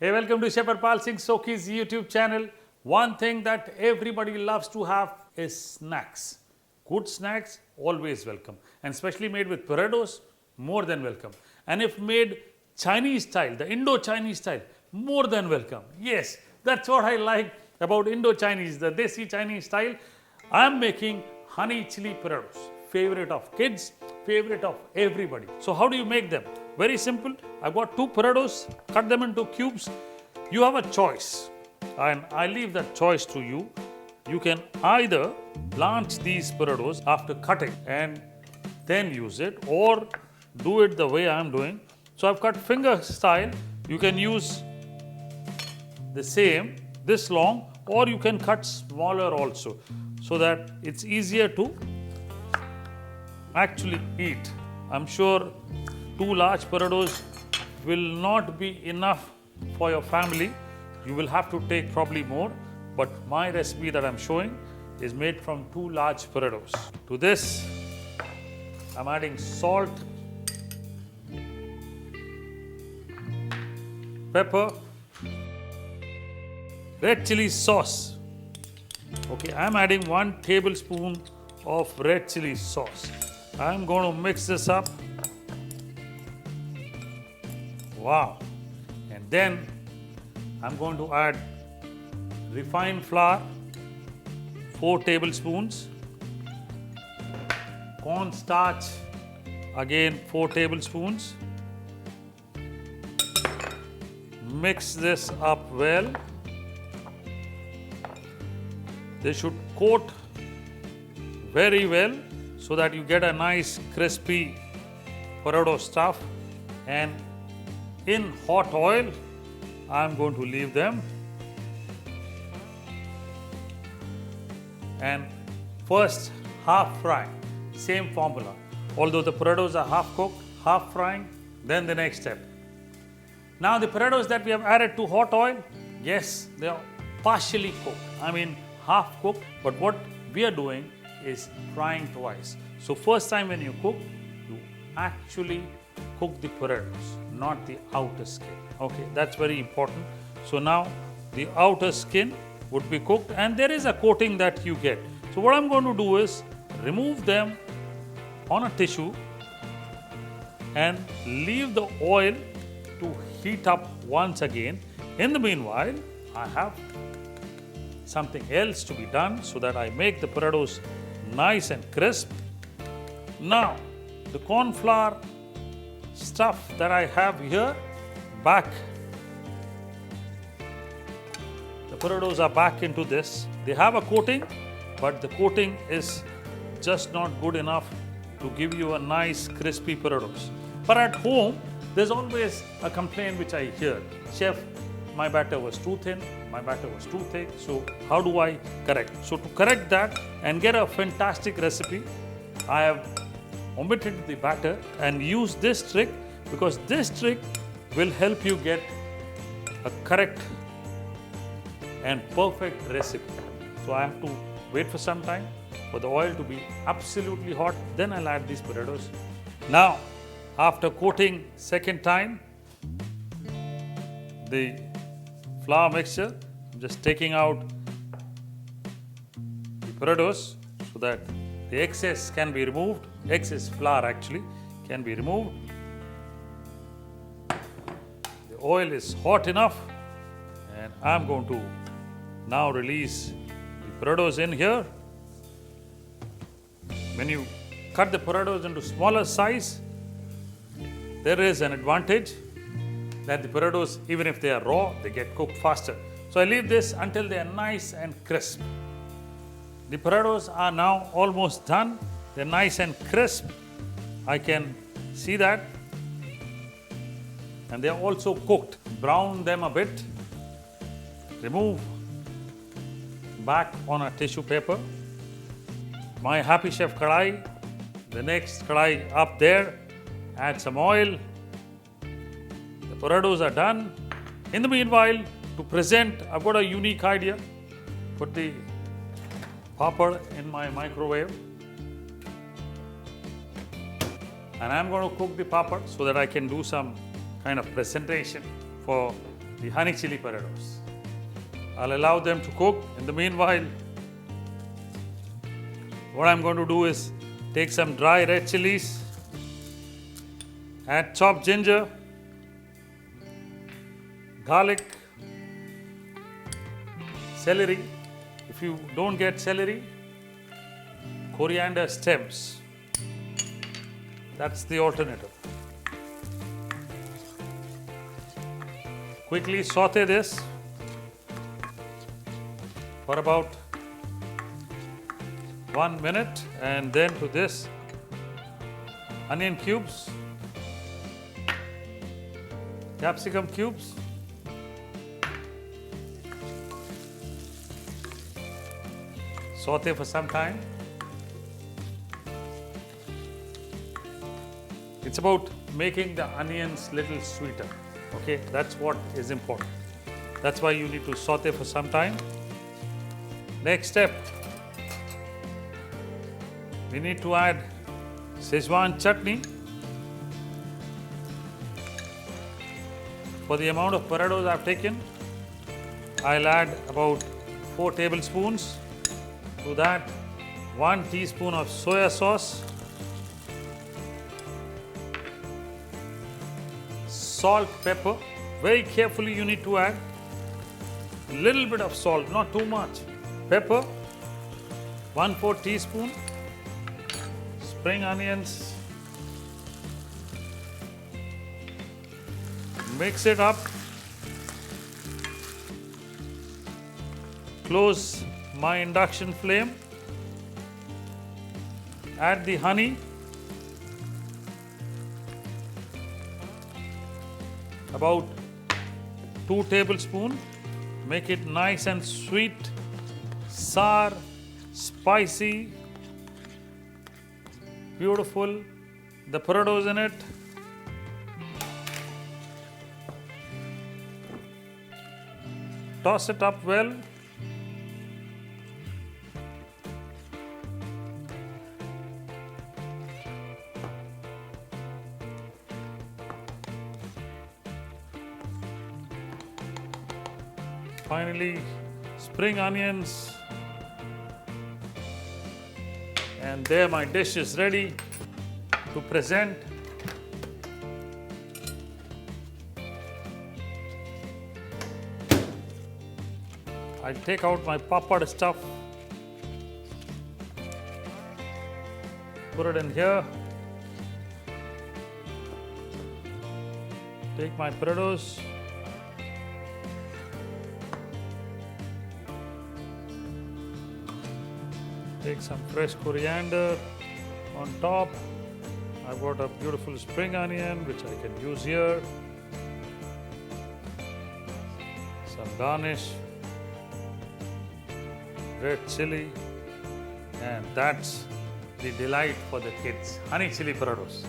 Hey, welcome to Chef Harpal Singh Soki's YouTube channel. One thing that everybody loves to have is snacks. Good snacks, always welcome. And especially made with potatoes, more than welcome. And if made Chinese style, the Indo-Chinese style, more than welcome. Yes, that's what I like about Indo-Chinese, the Desi Chinese style. I'm making honey chili potatoes. Favorite of kids, favorite of everybody. So how do you make them? Very simple. I've got 2 potatoes, cut them into cubes. You have a choice, and I leave that choice to you. You can either blanch these potatoes after cutting and then use it, or do it the way I'm doing. So I've cut finger style. You can use the same, this long, or you can cut smaller also, so that it's easier to actually eat. I'm sure 2 large potatoes will not be enough for your family. You will have to take probably more, but my recipe that I'm showing is made from 2 large potatoes. To this, I'm adding salt, pepper, red chili sauce. Okay, I'm adding 1 tablespoon of red chili sauce. I'm going to mix this up. Wow. And then I'm going to add refined flour, 4 tablespoons, cornstarch, again 4 tablespoons. Mix this up well. They should coat very well so that you get a nice crispy potato stuff. And in hot oil, I'm going to leave them. And first, half fry, same formula. Although the potatoes are half cooked, half frying, then the next step. Now the potatoes that we have added to hot oil, yes, they are partially cooked. I mean half cooked, but what we are doing is frying twice. So first time when you cook, you actually cook the potatoes, not the outer skin. Okay, that's very important. So now the outer skin would be cooked, and there is a coating that you get. So what I'm going to do is remove them on a tissue and leave the oil to heat up once again. In the meanwhile, I have something else to be done so that I make the potatoes nice and crisp. Now, the corn flour stuff that I have here, back. The potatoes are back into this. They have a coating, but the coating is just not good enough to give you a nice crispy potatoes. But at home, there's always a complaint which I hear. Chef, my batter was too thin, my batter was too thick. So how do I correct? So to correct that and get a fantastic recipe, I have omitted the batter and used this trick, because this trick will help you get a correct and perfect recipe. So I have to wait for some time for the oil to be absolutely hot, then I'll add these potatoes. Now, after coating second time the flour mixture, I'm just taking out the potatoes so that the excess can be removed. Excess flour actually can be removed. The oil is hot enough, and I'm going to now release the potatoes in here. When you cut the potatoes into smaller size, there is an advantage that the potatoes, even if they are raw, they get cooked faster. So I leave this until they are nice and crisp. The potatoes are now almost done. They're nice and crisp. I can see that. And they're also cooked. Brown them a bit. Remove back on a tissue paper. My Happy Chef kadai, the next kadai up there. Add some oil. The potatoes are done. In the meanwhile, to present, I've got a unique idea. Put the papad in my microwave. And I'm going to cook the papad so that I can do some kind of presentation for the honey chili potatoes. I'll allow them to cook. In the meanwhile, what I'm going to do is take some dry red chilies, add chopped ginger, garlic, celery. If you don't get celery, coriander stems. That's the alternative. Quickly saute this for about 1 minute, and then to this onion cubes, capsicum cubes, saute for some time. It's about making the onions little sweeter. Okay, that's what is important. That's why you need to saute for some time. Next step, we need to add Schezwan chutney. For the amount of potatoes I've taken, I'll add about 4 tablespoons. To that, 1 teaspoon of soya sauce, salt, pepper. Very carefully you need to add a little bit of salt, not too much. Pepper, 1/4 teaspoon. Spring onions. Mix it up. Close my induction flame. Add the honey. About 2 tablespoons. Make it nice and sweet, sour, spicy, beautiful. The potatoes in it. Toss it up well. Finally, spring onions. And there my dish is ready to present. I'll take out my papad stuff, put it in here, take my potatoes, take some fresh coriander on top. I've got a beautiful spring onion which I can use here, some garnish, red chili, and that's the delight for the kids. Honey chili potatoes.